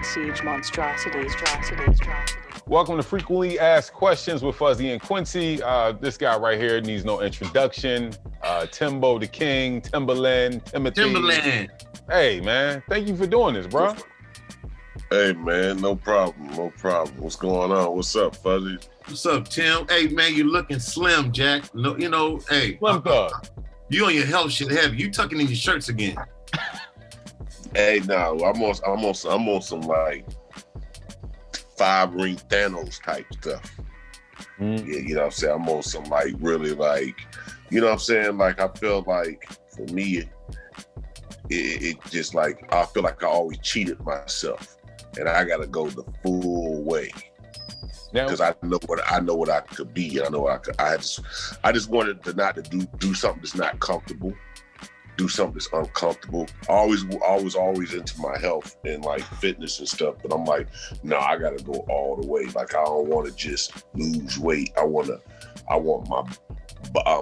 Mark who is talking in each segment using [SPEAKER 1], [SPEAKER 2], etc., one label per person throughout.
[SPEAKER 1] Siege monstrosities.
[SPEAKER 2] Welcome to Frequently Asked Questions with Fuzzy and Quincy. This guy right here needs no introduction. Timbo the King, Timbaland, Timothy.
[SPEAKER 3] Timbaland.
[SPEAKER 2] Hey, man. Thank you for doing this, bro.
[SPEAKER 4] Hey, man. No problem. What's going on? What's up, Fuzzy?
[SPEAKER 3] What's up, Tim? Hey, man, you looking slim, Jack. No, hey.
[SPEAKER 2] Slim Thug.
[SPEAKER 3] You on your health shit heavy. You tucking in your shirts again.
[SPEAKER 4] Hey, no, I'm on some like 5-ring Thanos type stuff. Yeah, you know what I'm saying? I'm on some like really like, you know what I'm saying? Like I feel like for me, it just like I feel like I always cheated myself, and I gotta go the full way because I know what I could be. And I know what I could. I just wanted to not to do something that's not comfortable. Do something that's uncomfortable. Always into my health and like fitness and stuff. But I'm like, no, I gotta go all the way. Like I don't want to just lose weight. I want my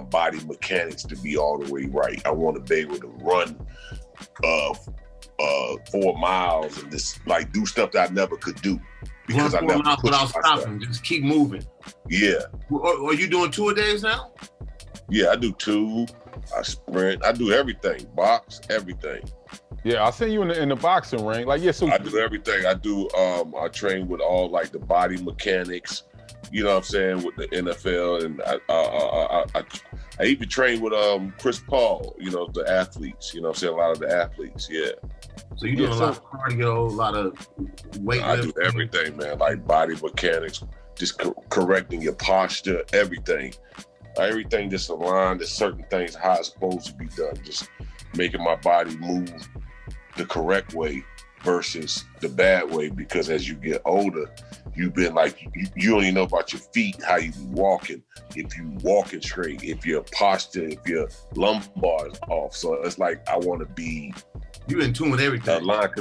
[SPEAKER 4] body mechanics to be all the way right. I want to be able to run 4 miles and just like do stuff that I never could do because I never pushed
[SPEAKER 3] without stopping. Just keep moving.
[SPEAKER 4] Yeah.
[SPEAKER 3] Are you doing 2-a-days now?
[SPEAKER 4] Yeah, I do 2. I sprint. I do everything. Box, everything.
[SPEAKER 2] Yeah, I seen you in the boxing ring. Like, yeah, so
[SPEAKER 4] I do everything. I do. I train with all like the body mechanics. You know what I'm saying, with the NFL, and I even train with Chris Paul. You know, the athletes. You know what I'm saying, a lot of the athletes. Yeah.
[SPEAKER 3] So you doing a lot of cardio, a lot of weight.
[SPEAKER 4] I do everything, man. Like body mechanics, just correcting your posture, everything. Everything just aligned to certain things, how it's supposed to be done. Just making my body move the correct way versus the bad way. Because as you get older, you've been like, you don't even know about your feet, how you be walking, if you walking straight, if your posture, if your lumbar is off. So it's like, I want to be...
[SPEAKER 3] You in tune with everything.
[SPEAKER 4] Aligned,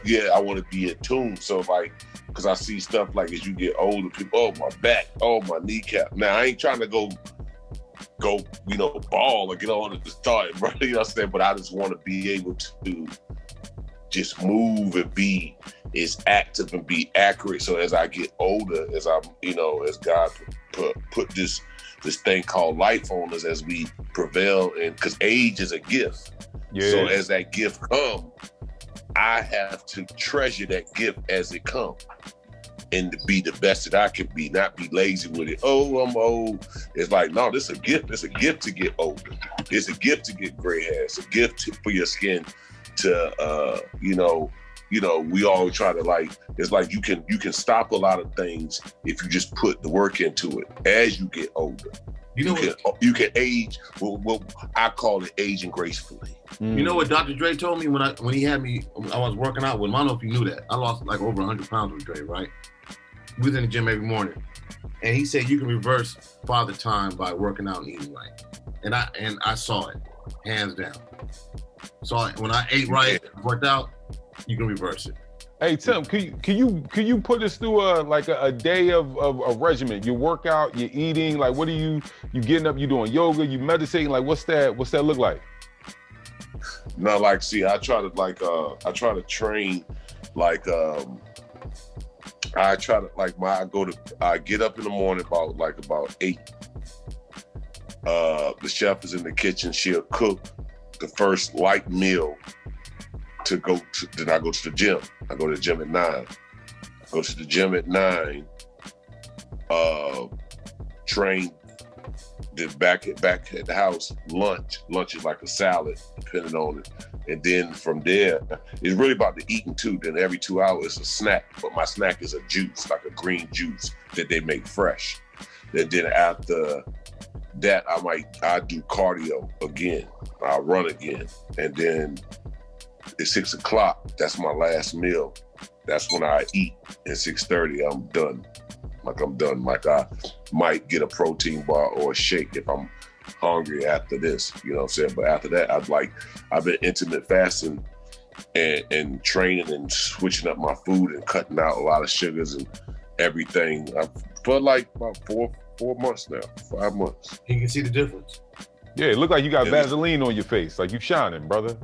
[SPEAKER 4] yeah, I want to be in tune. So like, because I see stuff like as you get older, people, oh, my back, oh, my kneecap. Now, I ain't trying to go, ball or get on at the start, bro. You know what I'm saying? But I just want to be able to just move and be as active and be accurate. So as I get older, as I'm, as God put this thing called life on us, as we prevail, and because age is a gift. Yeah. So as that gift comes, I have to treasure that gift as it comes. And to be the best that I can be, not be lazy with it. Oh, I'm old. It's like, no, this is a gift. It's a gift to get older. It's a gift to get gray hair. It's a gift for your skin to, we always try to like, it's like you can stop a lot of things if you just put the work into it as you get older. You can age, well, I call it aging gracefully.
[SPEAKER 3] You know what Dr. Dre told me when he had me, I was working out with him. I don't know if you knew that. I lost like over 100 pounds with Dre, right? We was in the gym every morning. And he said you can reverse father time by working out and eating right. And I saw it, hands down. Saw it. When I ate right, worked out, you can reverse it.
[SPEAKER 2] Hey Tim, can you put us through a day of a regimen? You work out, you're eating, like what are you getting up, you doing yoga, you meditating, like what's that look like?
[SPEAKER 4] No, like see, I try to train like I get up in the morning about 8. The chef is in the kitchen, she'll cook the first light meal then I go to the gym. I go to the gym at 9. Go to the gym at 9, train, then back at the house, lunch. Lunch is like a salad, depending on it. And then from there, it's really about the eating too. Then every 2 hours, a snack. But my snack is a juice, like a green juice that they make fresh. Then after that, I do cardio again. I'll run again. And then at 6 o'clock, that's my last meal. That's when I eat. At 6:30, I'm done. Like I might get a protein bar or a shake if I'm hungry after this, you know what I'm saying? But after that, I've been intermittent fasting and training and switching up my food and cutting out a lot of sugars and everything for like about 4 months now, 5 months.
[SPEAKER 3] You can see the difference.
[SPEAKER 2] Yeah, it look like you got Vaseline on your face, like you shining, brother.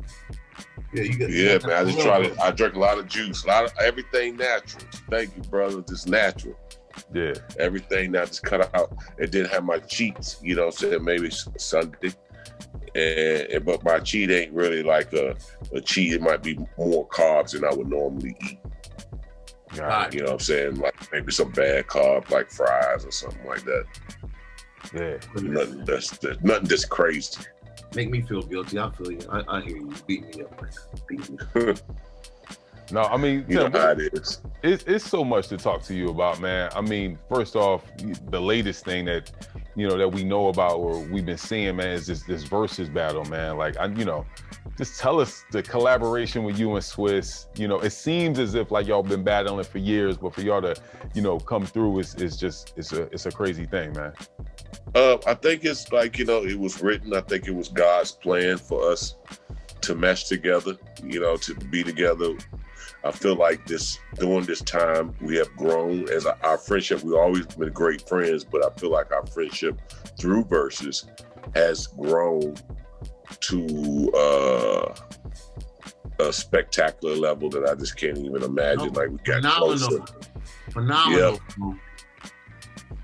[SPEAKER 3] Yeah, you got.
[SPEAKER 4] Yeah, man. I just try to. I drink a lot of juice, a lot of everything natural. Thank you, brother. Just natural.
[SPEAKER 2] Yeah.
[SPEAKER 4] Everything now just cut out. It didn't have my cheats, you know. Said maybe Sunday, and but my cheat ain't really like a cheat. It might be more carbs than I would normally eat.
[SPEAKER 2] Right.
[SPEAKER 4] You know what I'm saying? Like maybe some bad carbs, like fries or something like that.
[SPEAKER 2] Yeah.
[SPEAKER 4] Nothing that's crazy.
[SPEAKER 3] Make me feel guilty. I feel you. I hear you. Beat me up. Beat me up.
[SPEAKER 2] No, I mean,
[SPEAKER 4] You know
[SPEAKER 2] Tim,
[SPEAKER 4] how it is.
[SPEAKER 2] it's so much to talk to you about, man. I mean, first off, the latest thing that that we know about or we've been seeing, man, is this Verzuz battle, man. Like, just tell us the collaboration with you and Swiss. It seems as if like y'all been battling for years, but for y'all to come through is just it's a crazy thing, man.
[SPEAKER 4] I think it's like it was written. I think it was God's plan for us to mesh together. To be together. I feel like during this time we have grown as our friendship. We've always been great friends, but I feel like our friendship through Verzuz has grown to a spectacular level that I just can't even imagine. Like we got closer.
[SPEAKER 3] Phenomenal.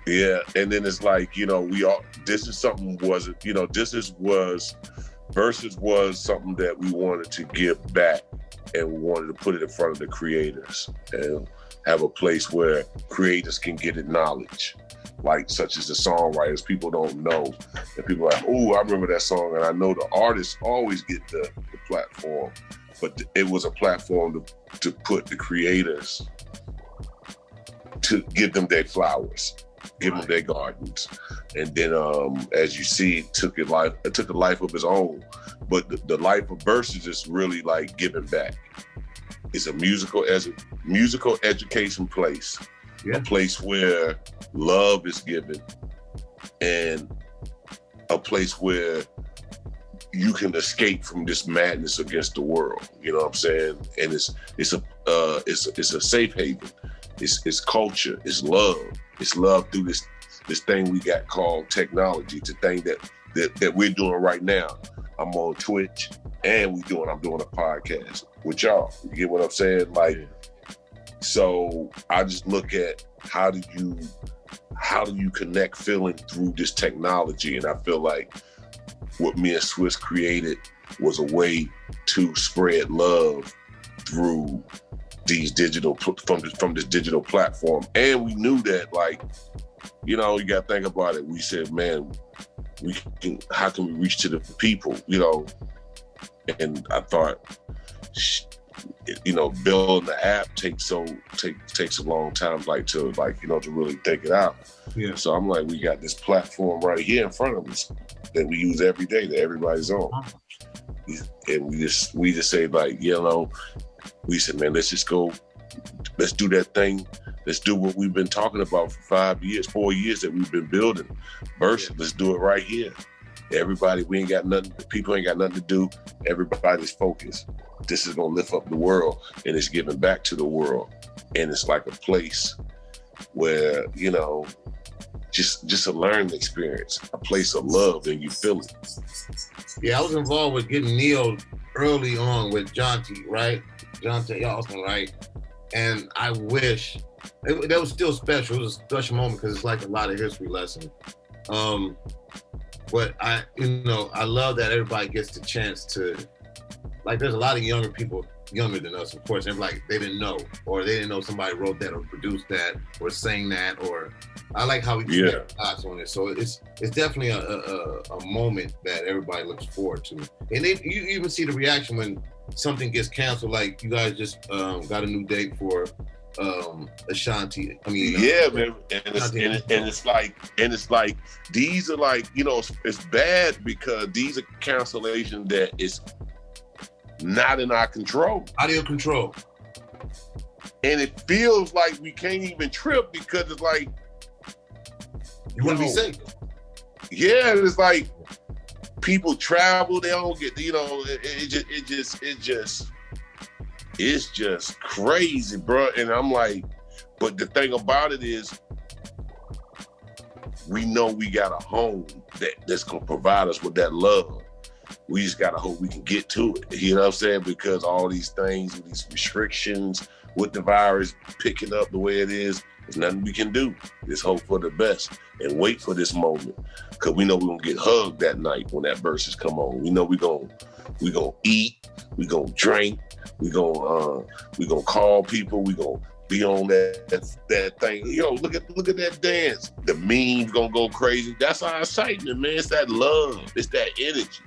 [SPEAKER 4] Yeah, and then it's like this is something Verzuz was something that we wanted to give back. And we wanted to put it in front of the creators and have a place where creators can get acknowledged, like such as the songwriters. People don't know, and people are like, "Oh, I remember that song," and I know the artists always get the platform, but it was a platform to put the creators to give them their flowers, give them their gardens, and then as you see, it took a life of its own. But the life of Verzuz is really like giving back. It's a musical education place, a place where love is given, and a place where you can escape from this madness against the world. You know what I'm saying? And it's a safe haven. It's culture. It's love. It's love through this thing we got called technology. It's a thing that we're doing right now. I'm on Twitch and I'm doing a podcast with y'all. You get what I'm saying? Like, so I just look at how do you connect feeling through this technology? And I feel like what me and Swiss created was a way to spread love through these from this digital platform. And we knew that, like, you gotta think about it. We said, man, how can we reach to the people, And I thought, building the app takes a long time, to really take it out. Yeah. So I'm like, we got this platform right here in front of us that we use every day, that everybody's on, and we just say, like, we said, man, let's do that thing. Let's do what we've been talking about for 4 years that we've been building. Verzuz, let's do it right here. Everybody, people ain't got nothing to do. Everybody's focused. This is gonna lift up the world, and it's giving back to the world. And it's like a place where, just a learning experience, a place of love, and you feel it.
[SPEAKER 3] Yeah, I was involved with getting Neo early on with Jonty, right? Jonty Austin, right? And I wish that was still special. It was a special moment because it's like a lot of history lesson. But I love that everybody gets the chance to, like, there's a lot of younger people, younger than us, of course, and like they didn't know, or they didn't know somebody wrote that or produced that or sang that, or I like how we connect dots on it. So it's definitely a moment that everybody looks forward to. And you even see the reaction when something gets canceled, like you guys just got a new date for Ashanti.
[SPEAKER 4] Man, and it's like these are like, it's bad because these are cancellations that is not in our control.
[SPEAKER 3] Out of your control.
[SPEAKER 4] And it feels like we can't even trip because it's like,
[SPEAKER 3] you want to be safe.
[SPEAKER 4] Yeah, it's like people travel, they don't get, it's just crazy, bro. And I'm like, but the thing about it is, we know we got a home that's gonna provide us with that love. We just gotta hope we can get to it. You know what I'm saying? Because all these things, these restrictions with the virus picking up the way it is, there's nothing we can do. Just hope for the best and wait for this moment. Cause we know we're gonna get hugged that night when that Verzuz come on. We know we gonna eat, we gonna drink, we gonna call people, we gonna be on that thing. Yo, look at that dance. The meme's gonna go crazy. That's our excitement, man. It's that love. It's that energy.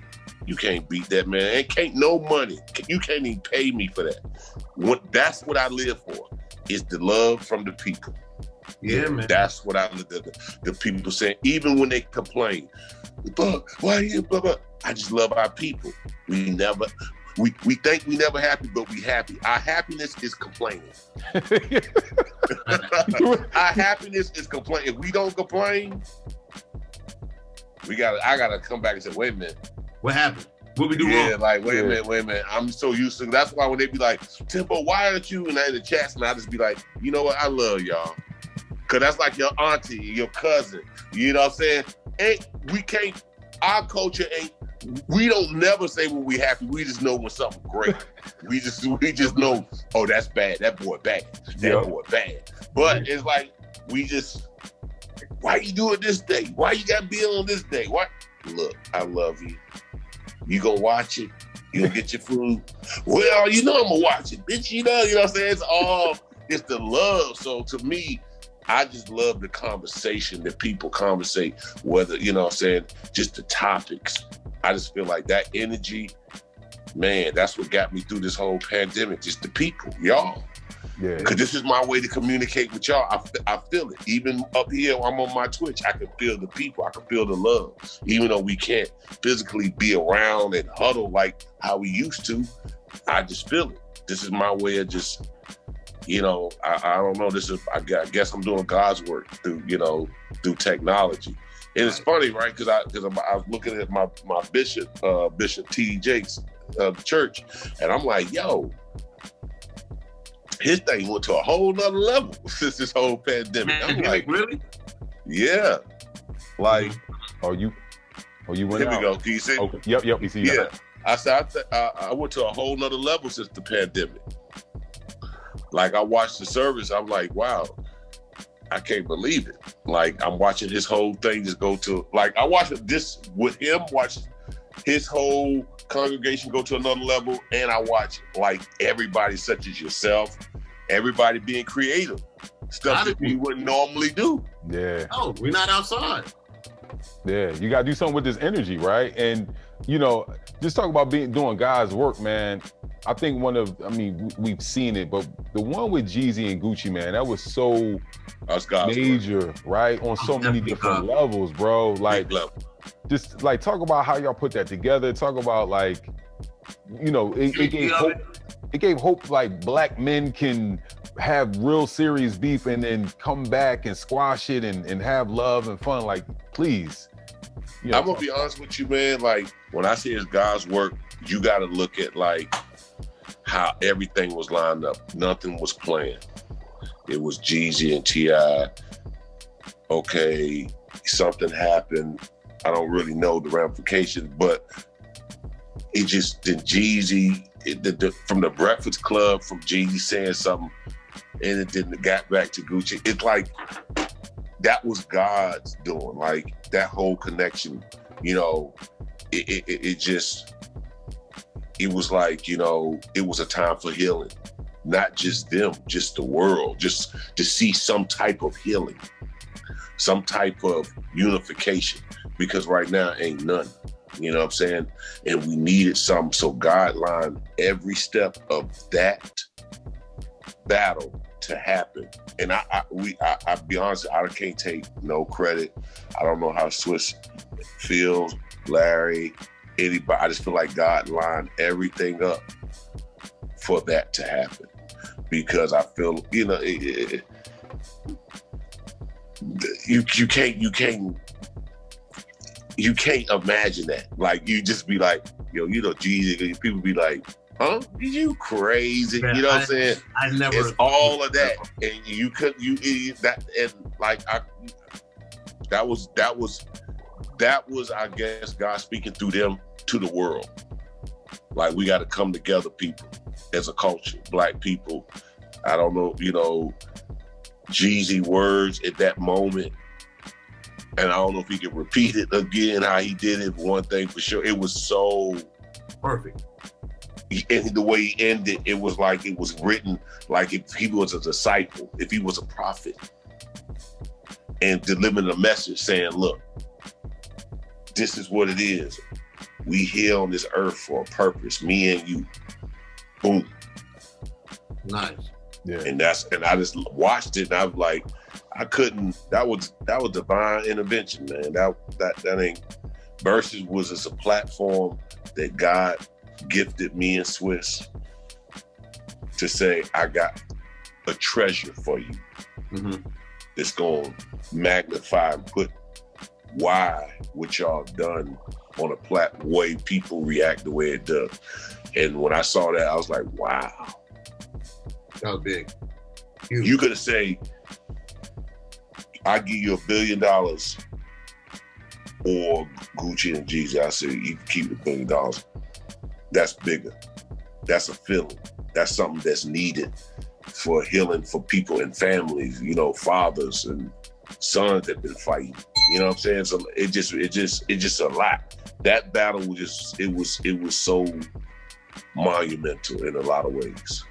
[SPEAKER 4] You can't beat that, man. And can't no money. You can't even pay me for that. That's what I live for. Is the love from the people.
[SPEAKER 3] Yeah, man.
[SPEAKER 4] That's what I live. The people saying, even when they complain, why you blah blah. I just love our people. We think we never happy, but we happy. Our happiness is complaining. Our happiness is complaining. If we don't complain, I gotta come back and say, wait a minute.
[SPEAKER 3] What happened? What we do wrong?
[SPEAKER 4] Yeah, like, wait a minute. I'm so used to, that's why when they be like, Timbo, why aren't you? And I in the chats, and I just be like, you know what? I love y'all. Cause that's like your auntie, your cousin. You know what I'm saying? Our culture we don't never say when we happy. We just know when something great. we just know, oh, that's bad. That boy bad. That boy bad. But it's like, why you do it this day? Why you got to be on this day? Why? Look, I love you. You gonna watch it. You gonna get your food. Well, you know I'm gonna watch it, bitch. You know what I'm saying? It's the love. So to me, I just love the conversation that people conversate, whether, you know what I'm saying, just the topics. I just feel like that energy, man, that's what got me through this whole pandemic. Just the people, y'all.
[SPEAKER 2] Yeah.
[SPEAKER 4] Because this is my way to communicate with y'all. I feel it. Even up here, I'm on my Twitch. I can feel the people. I can feel the love. Even though we can't physically be around and huddle like how we used to, I just feel it. This is my way of just, you know, I don't know. I guess I'm doing God's work through technology. And it's funny, right? Because I was looking at my bishop, Bishop T.D. Jakes, church, and I'm like, yo, his thing went to a whole nother level since this whole pandemic. I'm like,
[SPEAKER 3] really?
[SPEAKER 4] Yeah. Like,
[SPEAKER 2] you went
[SPEAKER 4] here
[SPEAKER 2] out.
[SPEAKER 4] we go. Can you see?
[SPEAKER 2] Okay. Yep. You see.
[SPEAKER 4] Yeah. I said I went to a whole nother level since the pandemic. Like, I watched the service. I'm like, wow, I can't believe it. Like, I'm watching his whole thing just go to, like, I watched this with him, watch his whole congregation go to another level, and I watch, like, everybody such as yourself, everybody being creative, stuff that we wouldn't normally do.
[SPEAKER 2] Yeah.
[SPEAKER 3] Oh, we're not outside.
[SPEAKER 2] Yeah, you got to do something with this energy, right? And, you know, just talk about doing God's work, man. I think we've seen it, but the one with Jeezy and Gucci, man, that was so major, right? On so many different levels, bro. Like, just like talk about how y'all put that together. Talk about, like, you know, it gave hope. It gave hope, like, black men can have real serious beef and then come back and squash it and have love and fun. Like, please. You know,
[SPEAKER 4] I'm gonna be honest with you, man. Like, when I say it's God's work, you got to look at, like, how everything was lined up. Nothing was planned. It was Jeezy and T.I. Okay, something happened. I don't really know the ramifications, but it just, the Jeezy, from the Breakfast Club, from Jeezy saying something, and it didn't got back to Gucci. It's like, that was God's doing. Like, that whole connection, you know, it just, it was like, you know, it was a time for healing. Not just them, just the world, just to see some type of healing, some type of unification, because right now ain't none, you know what I'm saying? And we needed some, so God lined every step of that battle to happen. And I'll be honest, I can't take no credit. I don't know how Swiss feels, Larry, anybody. I just feel like God lined everything up for that to happen, because I feel, you know, you can't imagine that. Like, you just be like, yo, you know, Jeezy, people be like, huh? You crazy? Man, you know what I'm saying?
[SPEAKER 3] I never.
[SPEAKER 4] It's all of that, and you could that, and like that was I guess God speaking through them to the world. Like, we got to come together, people, as a culture, Black people. I don't know, you know, Jeezy words at that moment. And I don't know if he can repeat it again, how he did it. One thing for sure, it was so
[SPEAKER 3] perfect.
[SPEAKER 4] And the way he ended, it was like it was written like if he was a disciple, if he was a prophet, and delivering a message saying, look, this is what it is. We here on this earth for a purpose, me and you. Boom.
[SPEAKER 3] Nice.
[SPEAKER 2] Yeah.
[SPEAKER 4] And I just watched it and I was like, I couldn't, that was divine intervention, man. That ain't, Verzuz was just a platform that God gifted me and Swiss to say, I got a treasure for you.
[SPEAKER 3] Mm-hmm.
[SPEAKER 4] It's going to magnify and put why what y'all done on a way people react the way it does. And when I saw that, I was like, wow.
[SPEAKER 3] That was big.
[SPEAKER 4] Huge. You could have said, I give you $1 billion or Gucci and Jeezy. I said, you can keep $1 billion. That's bigger. That's a feeling. That's something that's needed for healing for people and families, you know, fathers and sons that been fighting. You know what I'm saying? So it just a lot. That battle was just, it was so monumental in a lot of ways.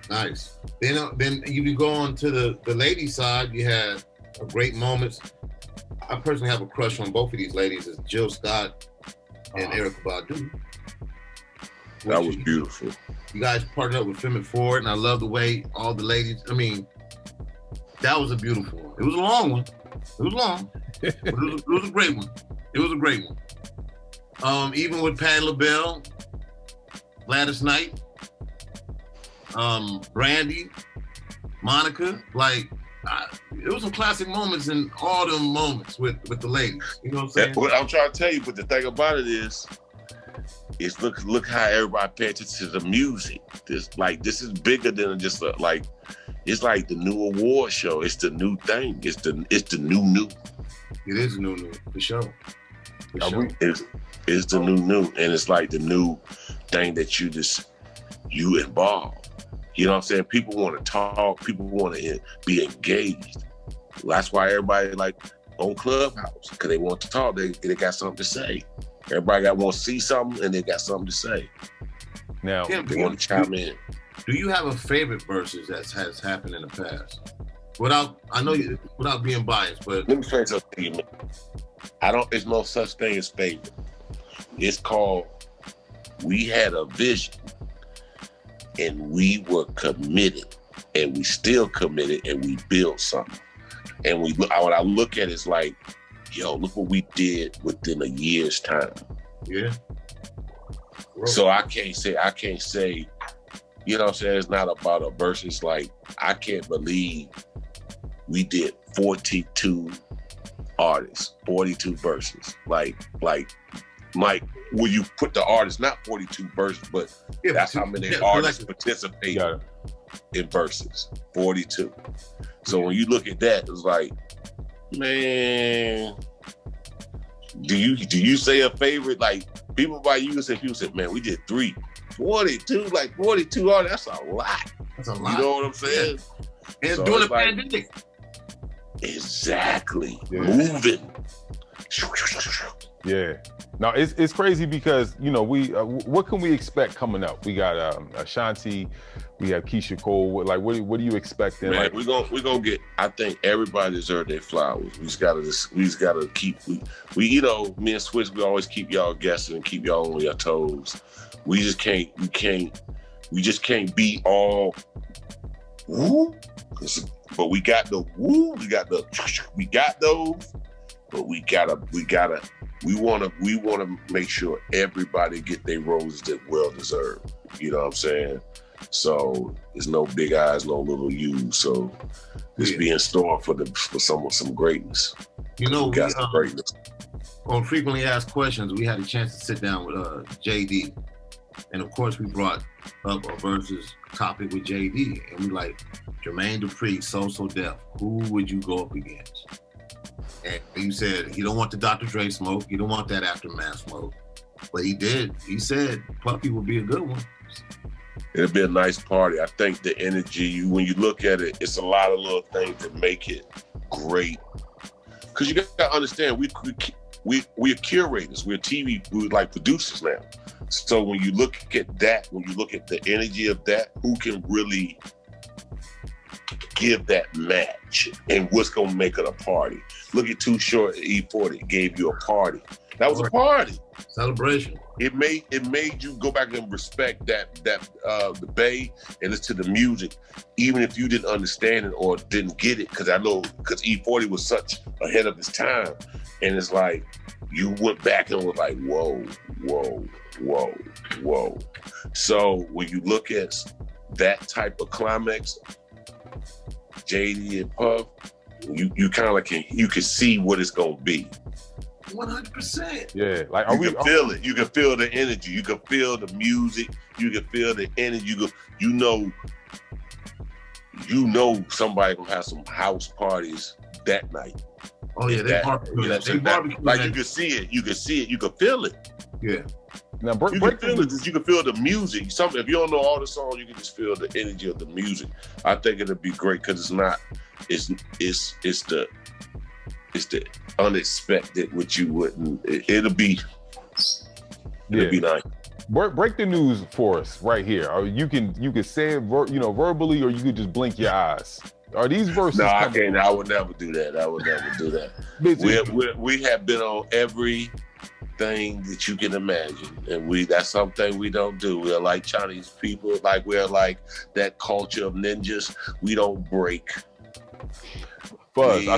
[SPEAKER 3] Nice. Then you can go on to the lady side. You had great moments. I personally have a crush on both of these ladies, is Jill Scott and Erykah Badu.
[SPEAKER 4] That was beautiful.
[SPEAKER 3] You guys partnered up with Femme Ford, and I love the way all the ladies, I mean, that was a beautiful one. It was a long one. It was long. But it was a great one. It was a great one. Even with Patti LaBelle, Gladys Knight, Brandy, Monica, like, it was some classic moments in all them moments with the ladies. You know what I'm saying?
[SPEAKER 4] What I'm trying to tell you, but the thing about it is look how everybody pay attention to the music. This is bigger than just it's like the new award show. It's the new thing. It's the new.
[SPEAKER 3] It is new for sure.
[SPEAKER 4] It's the new, and it's like the new thing that you involve. You know what I'm saying? People want to talk. People want to be engaged. That's why everybody like on Clubhouse, because they want to talk. They got something to say. Everybody want to see something, and they got something to say.
[SPEAKER 2] Now
[SPEAKER 4] they want to chime in.
[SPEAKER 3] Do you have a favorite Verzuz that has happened in the past? Without being biased, but
[SPEAKER 4] let me say something to you, man. There's no such thing as favorite. It's called, we had a vision, and we were committed, and we still committed, and we built something. And when I look at it, it's like, yo, look what we did within a year's time.
[SPEAKER 3] Yeah.
[SPEAKER 4] So I can't say, you know what I'm saying? It's not about a verse. It's like, I can't believe we did 42 artists, 42 verses. Like when you put the artists, not 42 verses, but that's how many artists participate in verses, 42. So when you look at that, it's like, man, do you say a favorite? Like, people say, man, we did 42 artists, that's a lot.
[SPEAKER 3] That's a lot.
[SPEAKER 4] You know what I'm saying?
[SPEAKER 3] And
[SPEAKER 4] so
[SPEAKER 3] during the pandemic.
[SPEAKER 4] Exactly. Yeah. Moving.
[SPEAKER 2] Yeah. Now it's crazy because, you know, we what can we expect coming up? We got Ashanti, we have Keisha Cole. What do you expect?
[SPEAKER 4] Man, like, we're gonna get. I think everybody deserves their flowers. We just gotta keep. We you know, me and Swiss, we always keep y'all guessing and keep y'all on your toes. We just can't be all woo. But we got the woo. We got those. But we want to make sure everybody get their roses that well deserved. You know what I'm saying? So there's no big eyes, no little U's. So just be in store for some greatness.
[SPEAKER 3] You know,
[SPEAKER 4] we got some greatness.
[SPEAKER 3] On Frequently Asked Questions, we had a chance to sit down with JD, and of course we brought up a Verzuz topic with JD, and we like, Jermaine Dupri, So Def, who would you go up against? And you said you don't want the Dr. Dre smoke, you don't want that Aftermath smoke. But he did. He said Puppy would be a good one.
[SPEAKER 4] It'll be a nice party. I think the energy, when you look at it, it's a lot of little things that make it great. Because you got to understand, we're curators. We're TV, we're like producers now. So when you look at that, when you look at the energy of that, who can really give that match and what's going to make it a party? Look at Too Short E40 gave you a party. That was a party.
[SPEAKER 3] Celebration.
[SPEAKER 4] It made you go back and respect the Bay and listen to the music, even if you didn't understand it or didn't get it. Because E40 was such ahead of his time, and it's like you went back and was like, whoa, whoa, whoa, whoa. So when you look at that type of climax, JD and Puff, you kind of like you can see what it's gonna be.
[SPEAKER 3] 100%.
[SPEAKER 2] Yeah, like
[SPEAKER 4] you can feel it. You can feel the energy. You can feel the music. You can feel the energy. You know somebody gonna have some house parties that night.
[SPEAKER 3] Oh yeah, they barbecue.
[SPEAKER 4] Like you can see it. You can see it. You can feel it.
[SPEAKER 3] Yeah.
[SPEAKER 2] Now,
[SPEAKER 4] you can feel it. You can feel the music. If you don't know all the songs, you can just feel the energy of the music. I think it'll be great because it's not. It's the unexpected, which you wouldn't. It'll be nice.
[SPEAKER 2] Break the news for us right here. Or you can say it, verbally, or you could just blink your eyes. Are these verses?
[SPEAKER 4] No, I can't. I would never do that. We have been on everything that you can imagine, and that's something we don't do. We're like Chinese people, like we're like that culture of ninjas. We don't break.
[SPEAKER 2] Fuzz,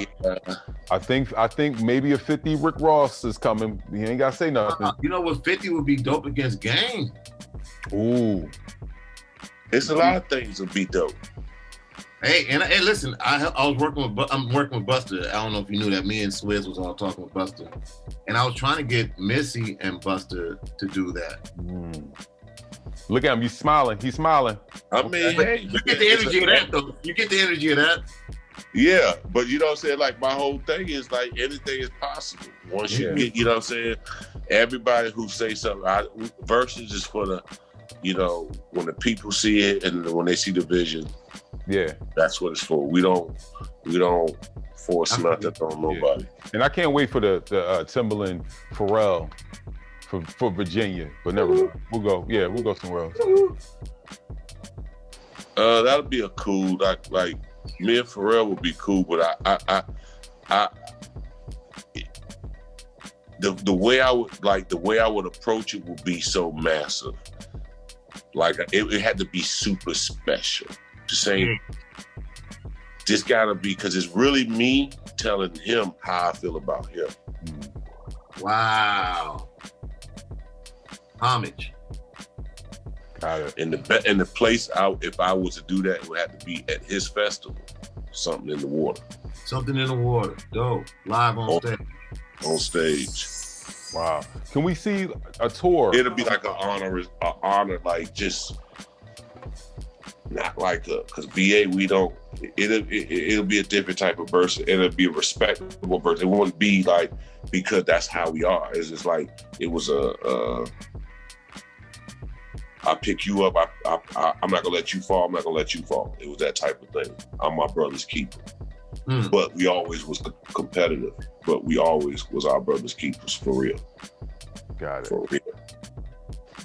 [SPEAKER 2] I think maybe a 50 Rick Ross is coming. He ain't gotta say nothing.
[SPEAKER 3] You know what? 50 would be dope against Game.
[SPEAKER 2] Ooh,
[SPEAKER 4] it's a lot of things that be dope.
[SPEAKER 3] Hey, listen, I'm working with Buster. I don't know if you knew that. Me and Swizz was all talking with Buster, and I was trying to get Missy and Buster to do that.
[SPEAKER 2] Look at him. He's smiling.
[SPEAKER 4] I mean, hey,
[SPEAKER 3] you get the energy of that, though. You get the energy of that.
[SPEAKER 4] Yeah, but you know what I'm saying? Like, my whole thing is like anything is possible. Once you get, you know what I'm saying? Everybody who say something, Verzuz is for the, when the people see it and when they see the vision. Yeah, that's what it's for. We don't force nothing on nobody.
[SPEAKER 2] And I can't wait for the Timbaland Pharrell for Virginia, but never mind. We'll go somewhere else.
[SPEAKER 4] That'll be a cool like me and Pharrell would be cool, but the way I would approach it would be so massive. Like it had to be super special. Just saying, this gotta be, because it's really me telling him how I feel about him.
[SPEAKER 3] Wow. Homage.
[SPEAKER 4] Got it. And the place if I was to do that, it would have to be at his festival. Something in the water.
[SPEAKER 3] Something in the water. Dope. Live on stage.
[SPEAKER 4] On stage.
[SPEAKER 2] Wow. Can we see a tour?
[SPEAKER 4] It'll be like an honor, like just not like because VA we don't. It'll be a different type of verse. It'll be a respectable verse. It won't be like because that's how we are. It's just like it was I pick you up. I'm not gonna let you fall. I'm not gonna let you fall. It was that type of thing. I'm my brother's keeper. But we always was competitive. But we always was our brother's keepers for real.
[SPEAKER 2] Got it.
[SPEAKER 4] For real.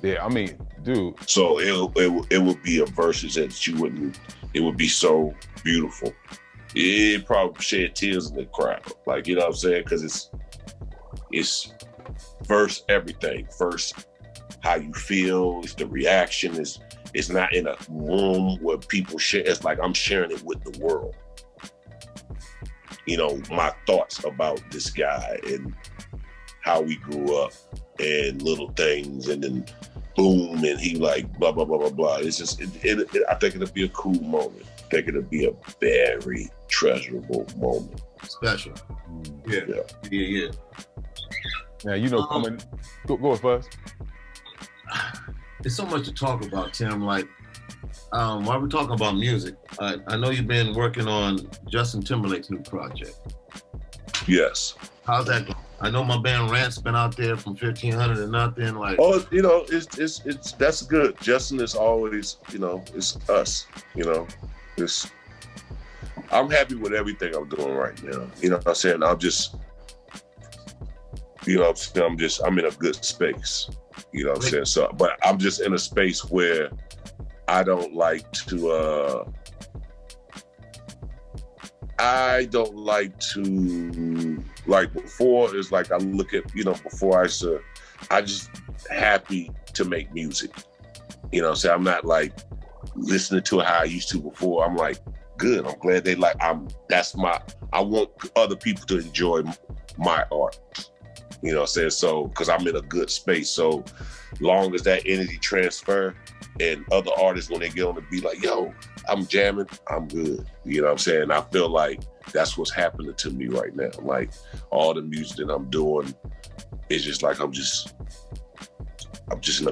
[SPEAKER 2] Yeah, I mean, dude.
[SPEAKER 4] So it would be a verses that you wouldn't. It would be so beautiful. It probably shed tears in the crowd. Like, you know what I'm saying? Because it's first everything. First, how you feel. It's the reaction. It's not in a room where people share. It's like I'm sharing it with the world. My thoughts about this guy and how we grew up and little things, and then boom, and he like blah blah blah blah blah. It's just I think it'll be a cool moment. I think it'll be a very treasurable moment.
[SPEAKER 3] Special. Yeah.
[SPEAKER 2] Now coming. Go Fuzz.
[SPEAKER 3] There's so much to talk about, Tim. Like, while we're talking about music, I know you've been working on Justin Timberlake's new project.
[SPEAKER 4] Yes.
[SPEAKER 3] How's that going? I know my band Rant's been out there from 1500 to nothing. Like,
[SPEAKER 4] oh, you know, it's that's good. Justin is always, you know, it's us. You know, it's. I'm happy with everything I'm doing right now. You know what I'm saying? I'm just, you know, I'm in a good space. You know what I'm saying? So, but I'm just in a space where I don't like to. Like before, it's like I look at, you know, before I just happy to make music. You know what I'm saying? I'm not like listening to it how I used to before. I'm like, good. I'm glad they like, I want other people to enjoy my art. You know what I'm saying? So, because I'm in a good space. So, long as that energy transfer and other artists, when they get on the beat, like, yo, I'm jamming, I'm good. You know what I'm saying? I feel like that's what's happening to me right now. Like, all the music that I'm doing is just like, I'm just in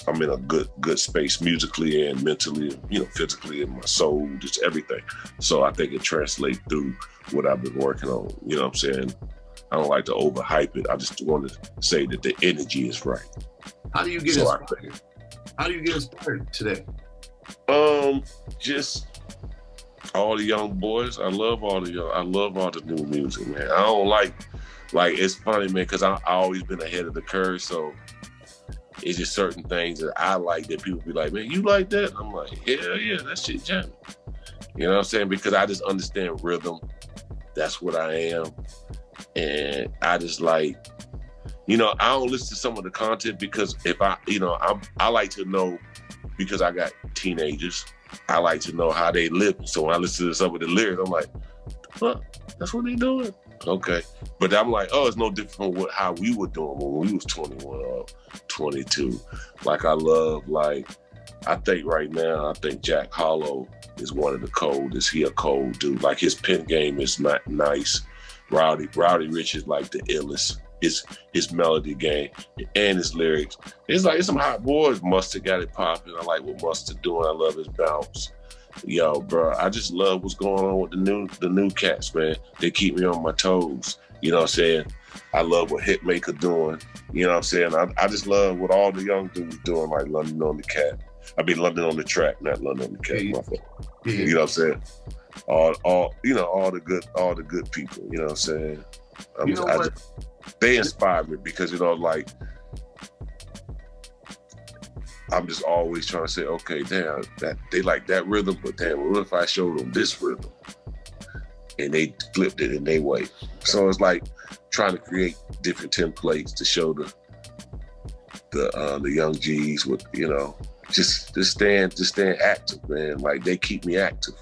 [SPEAKER 4] I'm in a good space musically and mentally, you know, physically, and my soul, just everything. So I think it translates through what I've been working on. You know what I'm saying? I don't like to overhype it. I just want to say that the energy is right.
[SPEAKER 3] How do you get inspired? How do you get inspired today?
[SPEAKER 4] Just all the young boys. I love all the new music, man. I don't like it's funny, man, because I always been ahead of the curve. So it's just certain things that I like that people be like, man, you like that? I'm like, yeah, that shit jamming. You know what I'm saying? Because I just understand rhythm. That's what I am. And I just like, you know, I don't listen to some of the content because if I like to know, because I got teenagers, I like to know how they live. So when I listen to some of the lyrics, I'm like, huh, that's what they doing? Okay. But I'm like, oh, it's no different from how we were doing when we was 21 or 22. Like, I think right now, Jack Harlow is one of the coldest. He a cold dude. Like, his pen game is not nice. Rowdy Rich is like the illest. His melody game and his lyrics. It's like, it's some hot boys. Mustard got it popping. I like what Mustard doing. I love his bounce. Yo, bro, I just love what's going on with the new cats, man. They keep me on my toes. You know what I'm saying? I love what Hitmaker doing. You know what I'm saying? I just love what all the young dudes doing, like London on the Cat. I mean London on the Track, not London on the Cat. My fault. Yeah. You know what I'm saying? All the good people. You know what I'm saying? They inspire me because, you know, like, I'm just always trying to say, okay, damn, that they like that rhythm, but damn, what if I showed them this rhythm? And they flipped it in their way. So it's like trying to create different templates to show the young G's with, you know, just staying active, man. Like, they keep me active.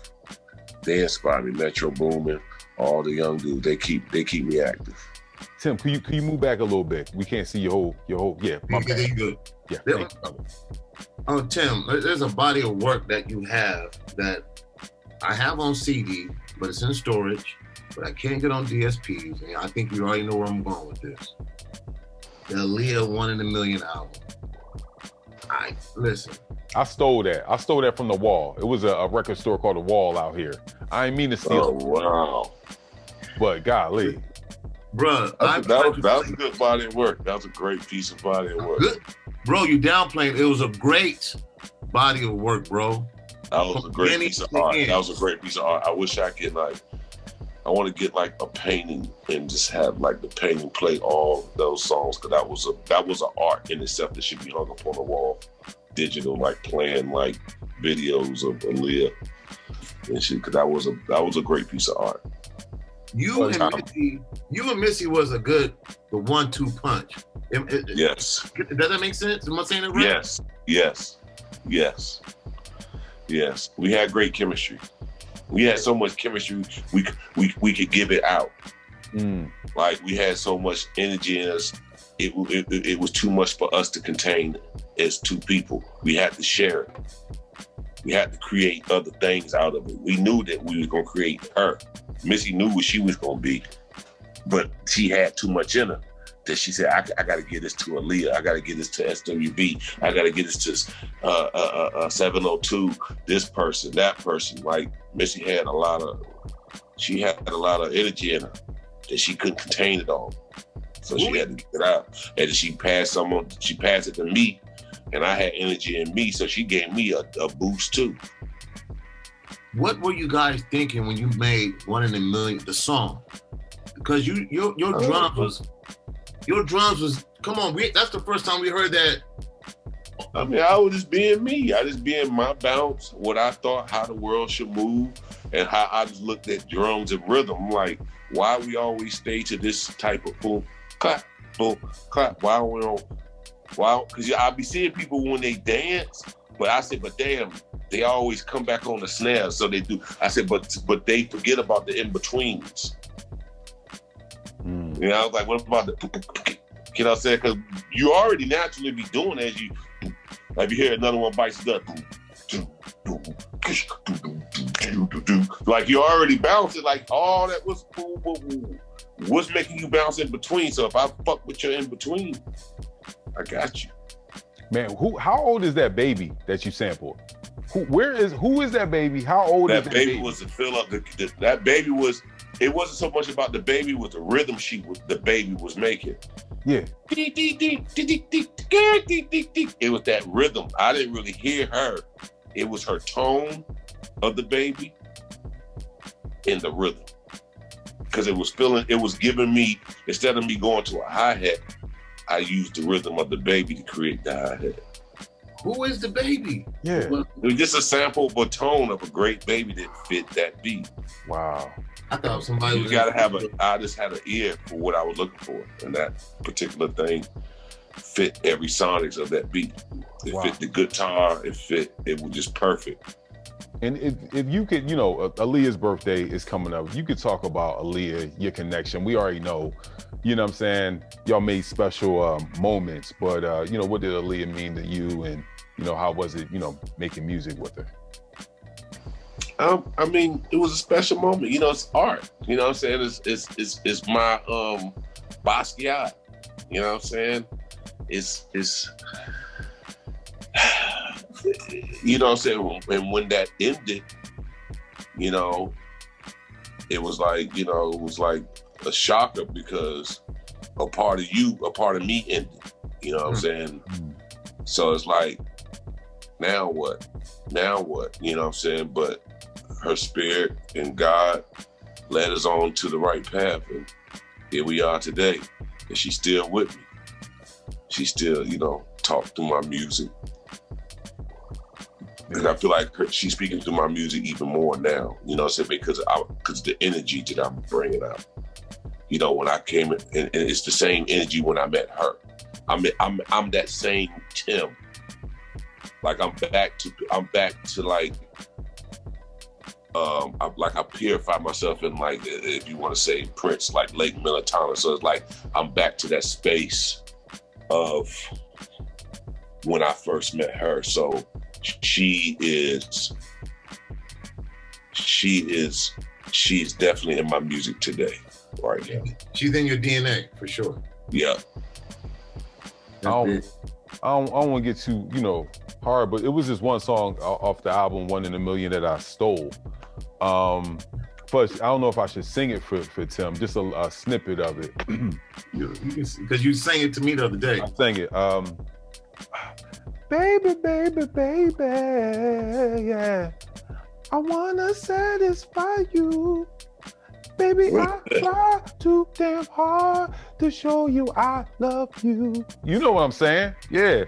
[SPEAKER 4] They inspire me. Metro Boomin, all the young dudes, they keep me active.
[SPEAKER 2] Tim, can you move back a little bit? We can't see your whole. Yeah, my bad.
[SPEAKER 3] You good.
[SPEAKER 2] Yeah.
[SPEAKER 3] Tim, there's a body of work that you have that I have on CD, but it's in storage, but I can't get on DSPs, and I think you already know where I'm going with this. The Aaliyah 1 in a Million album. Listen.
[SPEAKER 2] I stole that from The Wall. It was a record store called The Wall out here. I ain't mean to steal it.
[SPEAKER 4] Oh, wow.
[SPEAKER 2] But golly.
[SPEAKER 4] Bruh, that was a good body of work. That was a great piece of body of work.
[SPEAKER 3] Good. Bro, you downplaying. It was a great body of work, bro.
[SPEAKER 4] That was a great piece of art. That was a great piece of art. I wish I could, like, I want to get like a painting and just have like the painting play all those songs, because that was an art in itself that should be hung up on the wall, digital, like playing like videos of Aaliyah and shit. Because that was a great piece of art.
[SPEAKER 3] You and Missy was the 1-2 punch.
[SPEAKER 4] Yes.
[SPEAKER 3] Does that make sense? Am I saying it right?
[SPEAKER 4] Yes. We had great chemistry. We had so much chemistry, we could give it out. Like, we had so much energy in us. It was too much for us to contain as two people. We had to share it. We had to create other things out of it. We knew that we was gonna create her. Missy knew what she was gonna be, but she had too much in her that she said, I gotta get this to Aaliyah. I gotta get this to SWB. I gotta get this to 702, this person, that person. Like, Missy had a lot of energy in her that she couldn't contain it all. So she had to get it out. And then she passed it to me, and I had energy in me, so she gave me a boost too.
[SPEAKER 3] What were you guys thinking when you made One in a Million, the song? Because your drums was come on, that's the first time we heard that.
[SPEAKER 4] I mean, I was just being me. I just being my bounce, what I thought how the world should move, and how I just looked at drums and rhythm. I'm like, why we always stay to this type of boom, clap, why we don't, because I be seeing people when they dance, but I said, but damn, they always come back on the snare, so they do. I said, but they forget about the in-betweens. You know, I was like, what about the, you know what I'm saying? Because you already naturally be doing as you, like you hear another one bites the like you already bouncing, like all that was what's making you bounce in between. So if I fuck with your in between, I got you.
[SPEAKER 2] Man, how old is that baby that you sampled? Who is that baby? How old is that baby? That baby
[SPEAKER 4] was to fill up that baby was, it wasn't so much about the baby, with the rhythm the baby was making.
[SPEAKER 2] Yeah.
[SPEAKER 4] It was that rhythm. I didn't really hear her. It was her tone of the baby and the rhythm. Because it was giving me, instead of me going to a hi-hat, I used the rhythm of the baby to create the hi-hat.
[SPEAKER 3] Who is the baby?
[SPEAKER 2] Yeah.
[SPEAKER 4] It was just a sample of a tone of a great baby that fit that beat.
[SPEAKER 2] Wow.
[SPEAKER 3] I thought somebody was...
[SPEAKER 4] I just had an ear for what I was looking for. And that particular thing fit every sonics of that beat. It fit the guitar, it was just perfect.
[SPEAKER 2] And if you could, you know, Aaliyah's birthday is coming up. You could talk about Aaliyah, your connection. We already know, you know what I'm saying? Y'all made special moments, but, you know, what did Aaliyah mean to you? And, you know, how was it, you know, making music with her?
[SPEAKER 4] I mean, it was a special moment. You know, it's art. You know what I'm saying? It's my Basquiat. You know what I'm saying? It's you know what I'm saying? And when that ended, you know, it was like, you know, it was like a shocker, because a part of me ended. You know what I'm saying? So it's like, now what? Now what? You know what I'm saying? But her spirit and God led us on to the right path, and here we are today. And she's still with me. She still, you know, talk through my music. Because I feel like she's speaking through my music even more now. You know what I'm saying? Because the energy that I'm bringing out. You know, when I came in, and it's the same energy when I met her. I'm that same Tim. Like I'm back to like. I purify myself in, like, if you want to say Prince, like Lake Melatonin. So it's like I'm back to that space of when I first met her. So she's definitely in my music today, right now.
[SPEAKER 3] She's in your DNA for sure.
[SPEAKER 4] Yeah.
[SPEAKER 2] I don't want to get too, you know, hard, but it was just one song off the album One in a Million that I stole. But I don't know if I should sing it for Tim, just a snippet of it.
[SPEAKER 3] Because you sang it to me the other day.
[SPEAKER 2] I sang it. Baby, baby, baby, yeah. I wanna satisfy you. Baby, I try too damn hard to show you I love you. You know what I'm saying? Yeah.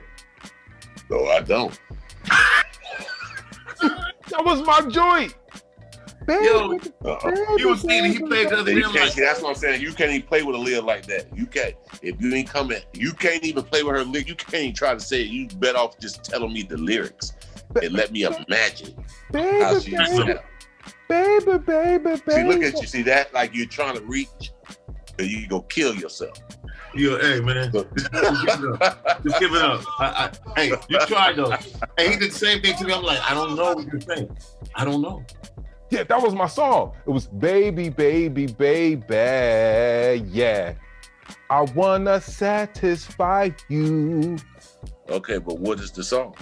[SPEAKER 4] No, I don't.
[SPEAKER 2] That was my joint. Baby,
[SPEAKER 3] Yo,
[SPEAKER 2] baby,
[SPEAKER 3] he was saying he played the other day. Like,
[SPEAKER 4] that's what I'm saying. You can't even play with Aaliyah like that. You can't. If you ain't coming, you can't even play with her lyrics. You can't even try to say it. You better off just telling me the lyrics and let me imagine how she sounds.
[SPEAKER 2] Baby, baby, baby.
[SPEAKER 4] See, look at you. See that? Like you're trying to reach, and you go kill yourself.
[SPEAKER 3] Yo, hey man, just give it up. Hey, you tried though. Hey, he did the same thing to me. I'm like, I don't know what you're saying. I don't know.
[SPEAKER 2] Yeah, that was my song. It was baby, baby, baby, yeah. I wanna satisfy you.
[SPEAKER 4] Okay, but what is the song?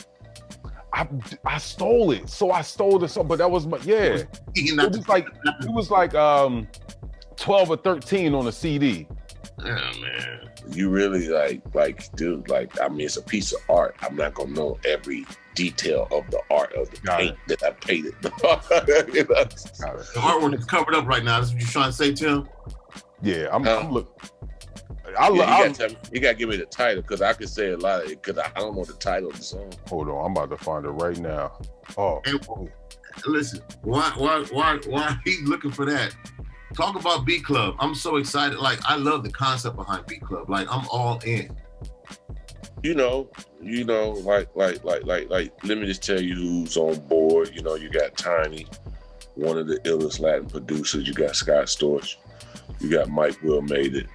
[SPEAKER 2] I stole it. So I stole the song, but that was my, yeah. It was like 12 or 13 on a CD.
[SPEAKER 3] Yeah, man.
[SPEAKER 4] You really dude, I mean, it's a piece of art. I'm not gonna know every detail of the art of the paint that I painted.
[SPEAKER 3] The artwork is covered up right now. That's what you're trying to say, Tim?
[SPEAKER 2] Yeah, I'm looking.
[SPEAKER 4] You gotta give me the title because I could say a lot of it because I don't know the title of the song.
[SPEAKER 2] Hold on, I'm about to find it right now.
[SPEAKER 3] Listen, why he's looking for that? Talk about Beat Club. I'm so excited. Like, I love the concept behind Beat Club. Like, I'm all in.
[SPEAKER 4] Like, let me just tell you who's on board. You got Tiny, one of the illest Latin producers. You got Scott Storch. You got Mike Will Made It.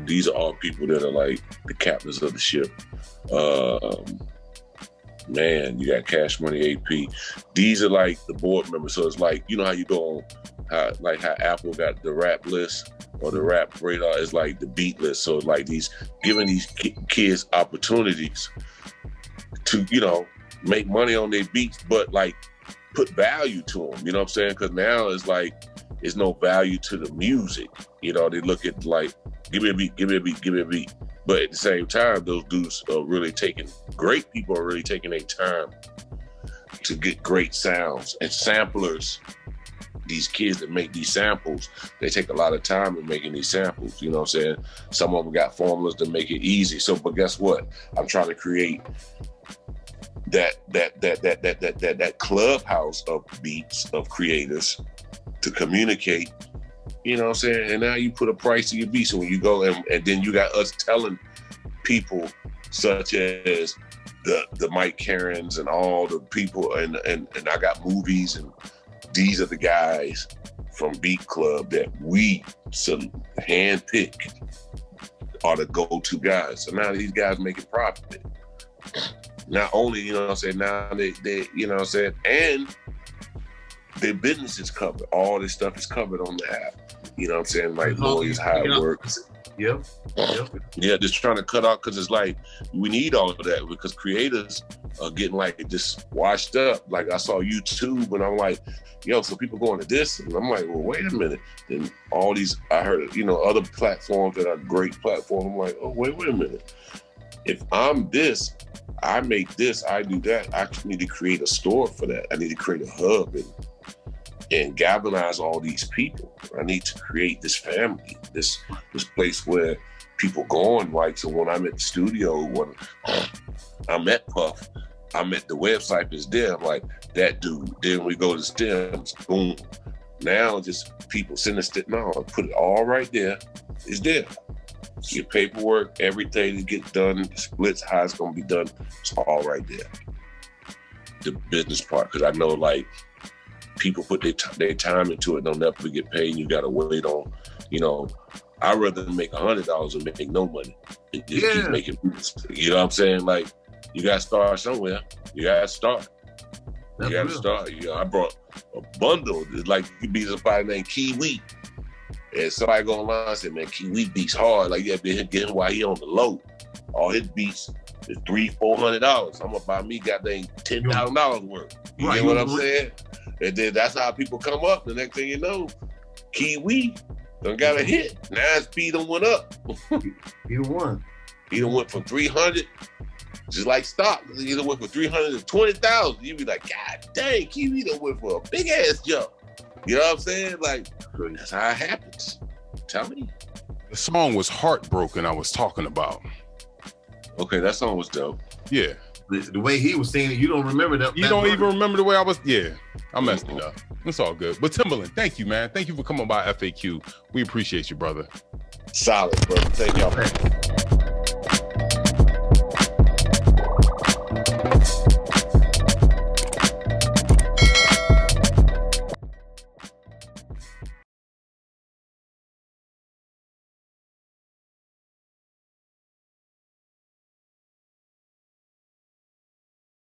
[SPEAKER 4] These are all people that are like the captains of the ship. Man, you got Cash Money AP. These are like the board members. So it's like, how you go on, how Apple got the rap list or the rap radar is like the beat list. So it's like giving these kids opportunities to, make money on their beats, but like put value to them. You know what I'm saying? Because now it's like, there's no value to the music. They look at like, give me a beat, give me a beat, give me a beat. But at the same time, those dudes are really great people are really taking their time to get great sounds. And samplers, these kids that make these samples, they take a lot of time in making these samples. You know what I'm saying? Some of them got formulas to make it easy. So, but guess what? I'm trying to create that clubhouse of beats, of creators to communicate. You know what I'm saying? And now you put a price to your beat. So when you go and then you got us telling people such as the Mike Karens and all the people and I got movies and these are the guys from Beat Club that we handpick are the go-to guys. So now these guys making profit. Not only, you know what I'm saying, now they you know what I'm saying, and their business is covered. All this stuff is covered on the app. You know what I'm saying? Like lawyers, how it works.
[SPEAKER 3] Yep.
[SPEAKER 4] Yeah, just trying to cut out because it's like we need all of that because creators are getting like just washed up. Like I saw YouTube and I'm like, so people going to this and I'm like, well, wait a minute. Then all these I heard, other platforms that are great platforms. I'm like, oh, wait a minute. If I'm this, I make this, I do that. I need to create a store for that. I need to create a hub and galvanize all these people. I need to create this family, this place where people going. Like, so when I'm at the studio, when I'm at Puff, I'm at the website is there. I'm like, that dude. Then we go to stems, boom. Now just people send us, no, I put it all right there. It's there. Your paperwork, everything to get done, the splits, how it's gonna be done, it's all right there. The business part, because I know like, people put their time into it, they'll never get paid. You gotta wait on, I'd rather make $100 and make no money. And just keep making, you know what I'm saying? Like, you gotta start somewhere. You gotta start. You gotta start. I brought a bundle. It's like you could be somebody named Kiwi. And somebody go online and say, man, Kiwi beats hard. Like, you have to get him while he on the low. All his beats is $300-$400. I'm gonna buy me goddamn $10,000 worth. You get what I'm saying? And then that's how people come up. The next thing you know, Kiwi done got a hit. Now his speed done went up.
[SPEAKER 3] He won.
[SPEAKER 4] He done went from 300, just like stock. He done went from 300 to 20,000. You be like, God dang, Kiwi done went for a big ass jump. You know what I'm saying? Like, that's how it happens. Tell me.
[SPEAKER 2] The song was Heartbroken I was talking about.
[SPEAKER 4] Okay, that song was dope.
[SPEAKER 2] Yeah.
[SPEAKER 3] The way he was saying it, you don't remember that.
[SPEAKER 2] You don't even remember the way I was. Yeah, I messed it up. It's all good. But Timbaland, thank you, man. Thank you for coming by FAQ. We appreciate you, brother.
[SPEAKER 4] Solid, brother. Thank y'all.